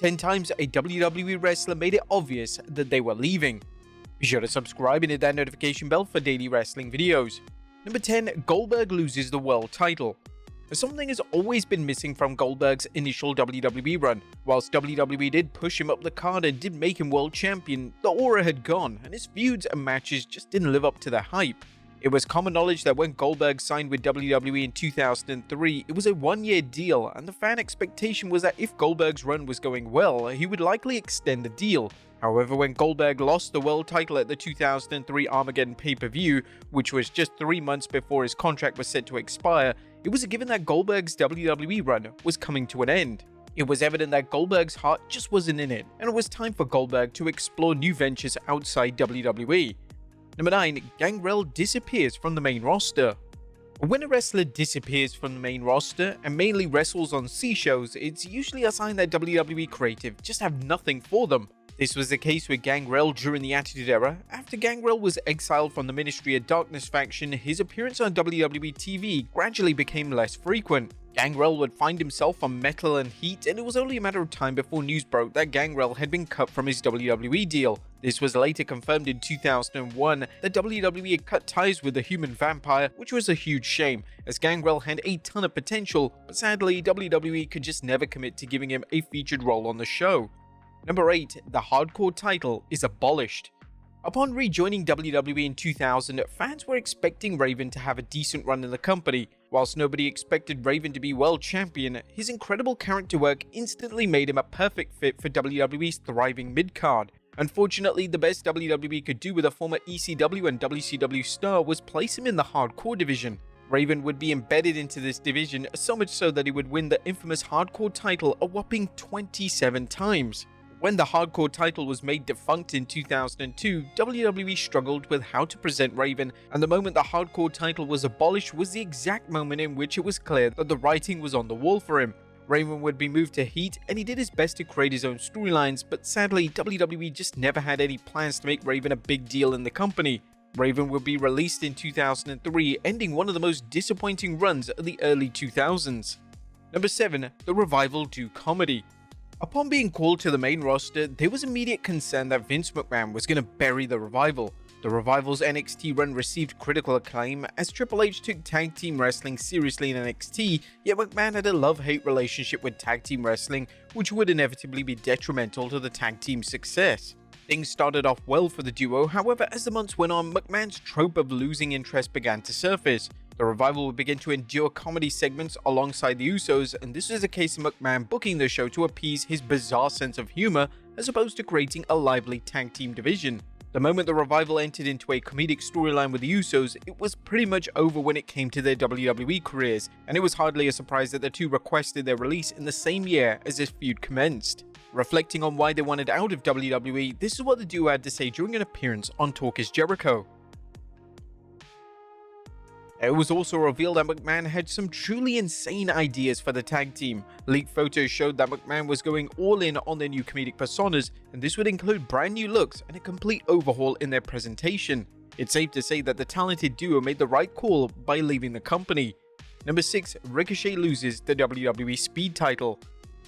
10 times a WWE wrestler made it obvious that they were leaving. Be sure to subscribe and hit that notification bell for daily wrestling videos. Number 10. Goldberg loses the world title. Something has always been missing from Goldberg's initial WWE run. Whilst WWE did push him up the card and did make him world champion, the aura had gone and his feuds and matches just didn't live up to the hype. It was common knowledge that when Goldberg signed with WWE in 2003, it was a one-year deal, and the fan expectation was that if Goldberg's run was going well, he would likely extend the deal. However, when Goldberg lost the world title at the 2003 Armageddon pay-per-view, which was just 3 months before his contract was set to expire, it was a given that Goldberg's WWE run was coming to an end. It was evident that Goldberg's heart just wasn't in it, and it was time for Goldberg to explore new ventures outside WWE. Number 9. Gangrel disappears from the main roster. When a wrestler disappears from the main roster and mainly wrestles on C-shows, it's usually a sign that WWE creative just have nothing for them. This was the case with Gangrel during the Attitude Era. After Gangrel was exiled from the Ministry of Darkness faction, his appearance on WWE TV gradually became less frequent. Gangrel would find himself on Metal and Heat, and it was only a matter of time before news broke that Gangrel had been cut from his WWE deal. This was later confirmed in 2001 that WWE had cut ties with the Human Vampire, which was a huge shame, as Gangrel had a ton of potential, but sadly WWE could just never commit to giving him a featured role on the show. Number 8. The Hardcore title is abolished. Upon rejoining WWE in 2000, fans were expecting Raven to have a decent run in the company. Whilst nobody expected Raven to be world champion, his incredible character work instantly made him a perfect fit for WWE's thriving mid-card. Unfortunately, the best WWE could do with a former ECW and WCW star was place him in the Hardcore division. Raven would be embedded into this division, so much so that he would win the infamous Hardcore title a whopping 27 times. When the Hardcore title was made defunct in 2002, WWE struggled with how to present Raven, and the moment the Hardcore title was abolished was the exact moment in which it was clear that the writing was on the wall for him. Raven would be moved to Heat, and he did his best to create his own storylines, but sadly WWE just never had any plans to make Raven a big deal in the company. Raven would be released in 2003, ending one of the most disappointing runs of the early 2000s. Number 7. The Revival do comedy. Upon being called to the main roster, there was immediate concern that Vince McMahon was going to bury the Revival. The Revival's NXT run received critical acclaim as Triple H took tag team wrestling seriously in NXT, yet McMahon had a love-hate relationship with tag team wrestling, which would inevitably be detrimental to the tag team's success. Things started off well for the duo, however, as the months went on, McMahon's trope of losing interest began to surface. The Revival would begin to endure comedy segments alongside the Usos, and this was a case of McMahon booking the show to appease his bizarre sense of humor, as opposed to creating a lively tag team division. The moment the Revival entered into a comedic storyline with the Usos, it was pretty much over when it came to their WWE careers, and it was hardly a surprise that the two requested their release in the same year as this feud commenced. Reflecting on why they wanted out of WWE, this is what the duo had to say during an appearance on Talk is Jericho. It was also revealed that McMahon had some truly insane ideas for the tag team. Leaked photos showed that McMahon was going all in on their new comedic personas, and this would include brand new looks and a complete overhaul in their presentation. It's safe to say that the talented duo made the right call by leaving the company. Number 6. Ricochet loses the WWE Speed title.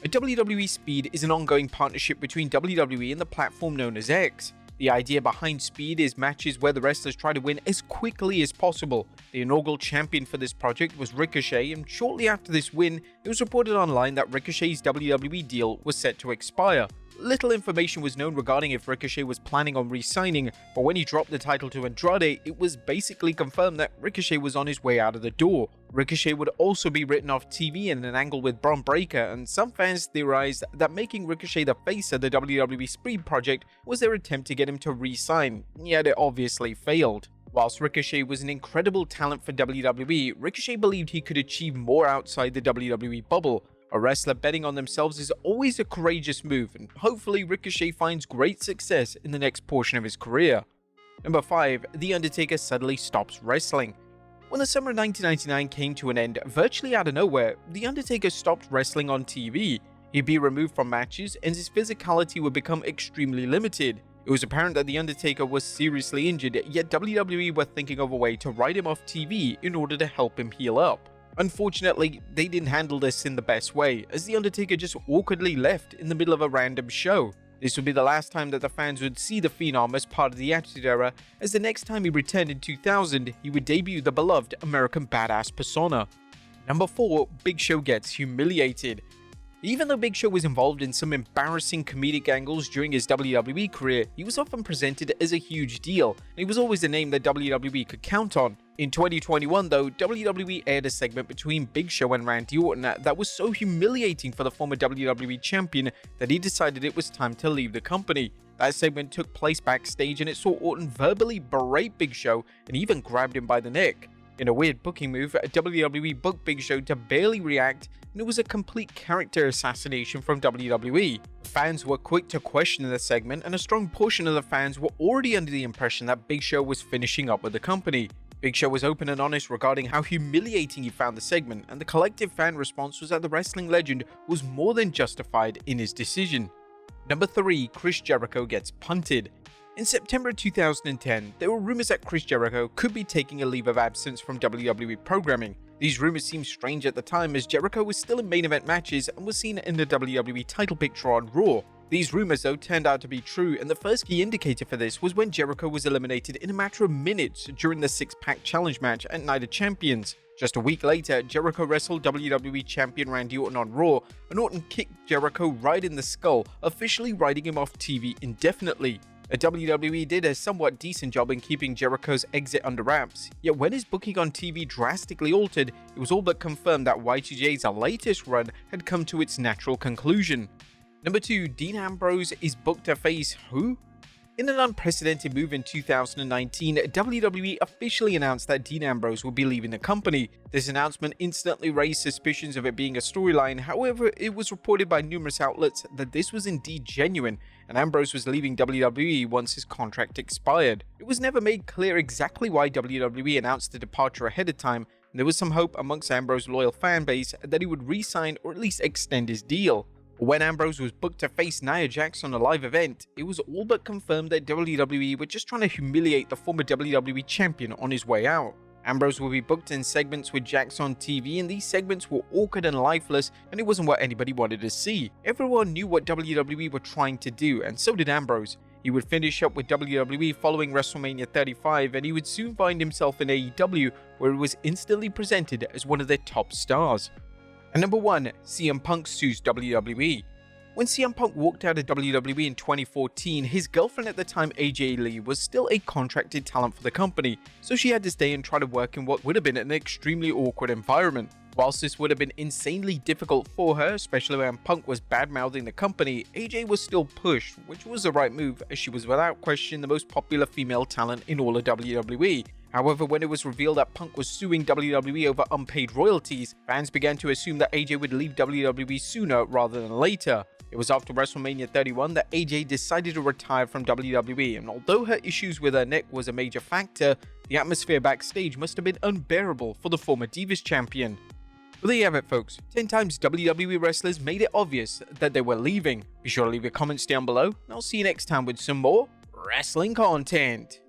WWE Speed is an ongoing partnership between WWE and the platform known as X. The idea behind Speed is matches where the wrestlers try to win as quickly as possible. The inaugural champion for this project was Ricochet, and shortly after this win, it was reported online that Ricochet's WWE deal was set to expire. Little information was known regarding if Ricochet was planning on re-signing, but when he dropped the title to Andrade, it was basically confirmed that Ricochet was on his way out of the door. Ricochet would also be written off TV in an angle with Braun Breaker, and some fans theorized that making Ricochet the face of the WWE Speed project was their attempt to get him to re-sign, yet it obviously failed. Whilst Ricochet was an incredible talent for WWE, Ricochet believed he could achieve more outside the WWE bubble. A wrestler betting on themselves is always a courageous move, and hopefully Ricochet finds great success in the next portion of his career. Number 5. The Undertaker suddenly stops wrestling. When the summer of 1999 came to an end, virtually out of nowhere, The Undertaker stopped wrestling on TV. He'd be removed from matches, and his physicality would become extremely limited. It was apparent that The Undertaker was seriously injured, yet WWE were thinking of a way to write him off TV in order to help him heal up. Unfortunately, they didn't handle this in the best way, as The Undertaker just awkwardly left in the middle of a random show. This would be the last time that the fans would see the Phenom as part of the Attitude Era, as the next time he returned in 2000, he would debut the beloved American Badass persona. Number 4, Big Show gets humiliated. Even though Big Show was involved in some embarrassing comedic angles during his WWE career, he was often presented as a huge deal, and he was always a name that WWE could count on. In 2021 though, WWE aired a segment between Big Show and Randy Orton that was so humiliating for the former WWE champion that he decided it was time to leave the company. That segment took place backstage and it saw Orton verbally berate Big Show and even grabbed him by the neck. In a weird booking move, WWE booked Big Show to barely react, and it was a complete character assassination from WWE. Fans were quick to question the segment, and a strong portion of the fans were already under the impression that Big Show was finishing up with the company. Big Show was open and honest regarding how humiliating he found the segment, and the collective fan response was that the wrestling legend was more than justified in his decision. Number 3, Chris Jericho gets punted. In September 2010, there were rumors that Chris Jericho could be taking a leave of absence from WWE programming. These rumors seemed strange at the time, as Jericho was still in main event matches and was seen in the WWE title picture on Raw. These rumors though turned out to be true, and the first key indicator for this was when Jericho was eliminated in a matter of minutes during the six-pack challenge match at Night of Champions. Just a week later, Jericho wrestled WWE Champion Randy Orton on Raw, and Orton kicked Jericho right in the skull, officially writing him off TV indefinitely. WWE did a somewhat decent job in keeping Jericho's exit under wraps, yet when his booking on TV drastically altered, it was all but confirmed that Y2J's latest run had come to its natural conclusion. Number 2, Dean Ambrose is booked to face who? In an unprecedented move in 2019, WWE officially announced that Dean Ambrose would be leaving the company. This announcement instantly raised suspicions of it being a storyline. However, it was reported by numerous outlets that this was indeed genuine, and Ambrose was leaving WWE once his contract expired. It was never made clear exactly why WWE announced the departure ahead of time, and there was some hope amongst Ambrose's loyal fan base that he would re-sign or at least extend his deal. When Ambrose was booked to face Nia Jax on a live event, it was all but confirmed that WWE were just trying to humiliate the former WWE champion on his way out. Ambrose will be booked in segments with Jax on TV, and these segments were awkward and lifeless, and it wasn't what anybody wanted to see. Everyone knew what WWE were trying to do, and so did Ambrose. He would finish up with WWE following WrestleMania 35, and he would soon find himself in AEW, where he was instantly presented as one of their top stars. And number 1, CM Punk sues WWE. When CM Punk walked out of WWE in 2014, his girlfriend at the time, AJ Lee, was still a contracted talent for the company, so she had to stay and try to work in what would have been an extremely awkward environment. Whilst this would have been insanely difficult for her, especially when Punk was bad-mouthing the company, AJ was still pushed, which was the right move, as she was without question the most popular female talent in all of WWE. However, when it was revealed that Punk was suing WWE over unpaid royalties, fans began to assume that AJ would leave WWE sooner rather than later. It was after WrestleMania 31 that AJ decided to retire from WWE, and although her issues with her neck was a major factor, the atmosphere backstage must have been unbearable for the former Divas champion. Well, there you have it, folks. 10 times WWE wrestlers made it obvious that they were leaving. Be sure to leave your comments down below, and I'll see you next time with some more wrestling content.